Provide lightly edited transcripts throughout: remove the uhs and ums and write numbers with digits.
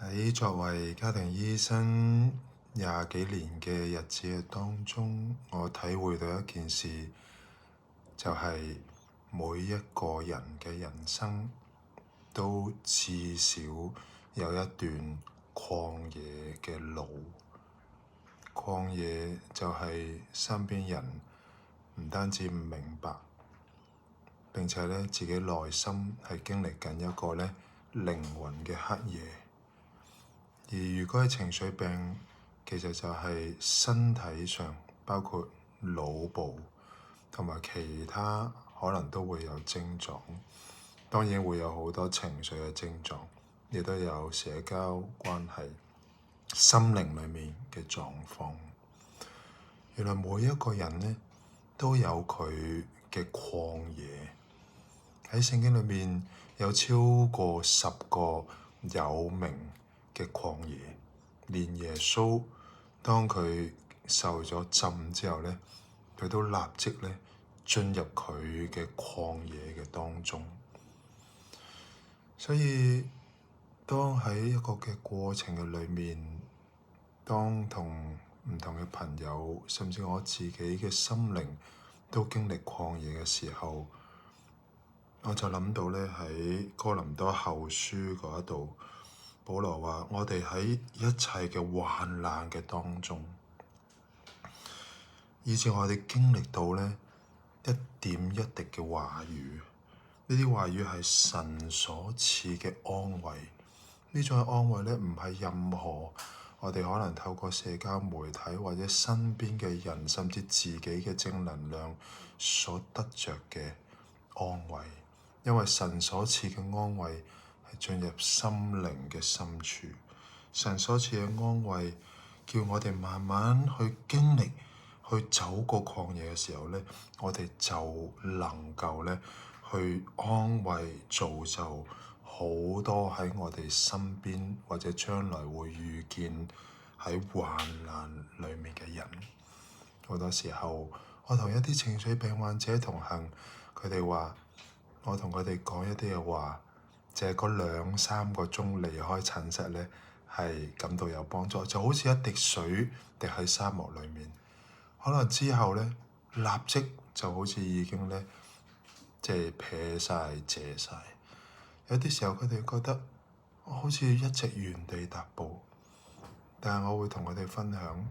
喺作為家庭醫生廿幾年嘅日子嘅當中，我體會到一件事，就係每一個人嘅人生都至少有一段曠野嘅路。曠野就係身邊人唔單止唔明白，並且咧自己內心係經歷緊一個咧靈魂嘅黑夜。而如果係情緒病，其實就係身體上，包括腦部同埋其他可能都會有症狀。當然會有好多情緒嘅症狀，亦都有社交關係、心靈裡面嘅狀況。原來每一個人呢都有佢嘅曠野。喺聖經裏面有超過10個有名嘅曠野，連耶穌當佢受咗浸之後咧，佢都立即咧進入佢嘅曠野嘅當中。所以當喺一個嘅過程嘅裏面，當同唔同嘅朋友，甚至我自己嘅心靈都經歷曠野嘅時候，我就諗到咧喺哥林多後書嗰度。保羅話：我哋喺一切嘅患難嘅當中，以至我哋經歷到咧一點一滴嘅話語，呢啲話語係神所賜嘅安慰。呢種嘅安慰咧，唔係任何我哋可能透過社交媒體或者身邊嘅人，甚至自己嘅正能量所得着嘅安慰，因為神所賜嘅安慰係進入心靈嘅深處。神所賜嘅安慰，叫我哋慢慢去經歷，去走過曠野嘅時候咧，我哋就能夠咧去安慰造就好多喺我哋身邊或者將來會遇見喺患難裡面嘅人。好多時候，我同一啲情緒病患者同行，佢哋話，我同佢哋講一啲嘅話，就係嗰2-3個鐘離開診室咧，係感到有幫助，就好似一滴水滴喺沙漠裡面，可能之後咧立即就好似已經咧即係撇晒、謝晒。有啲時候佢哋覺得我好似一直原地踏步，但係我會同佢哋分享，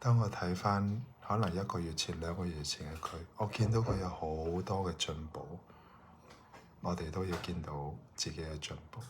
當我睇返可能1個月前、2個月前嘅佢，我見到佢有好多嘅進步，我哋都要見到自己嘅進步。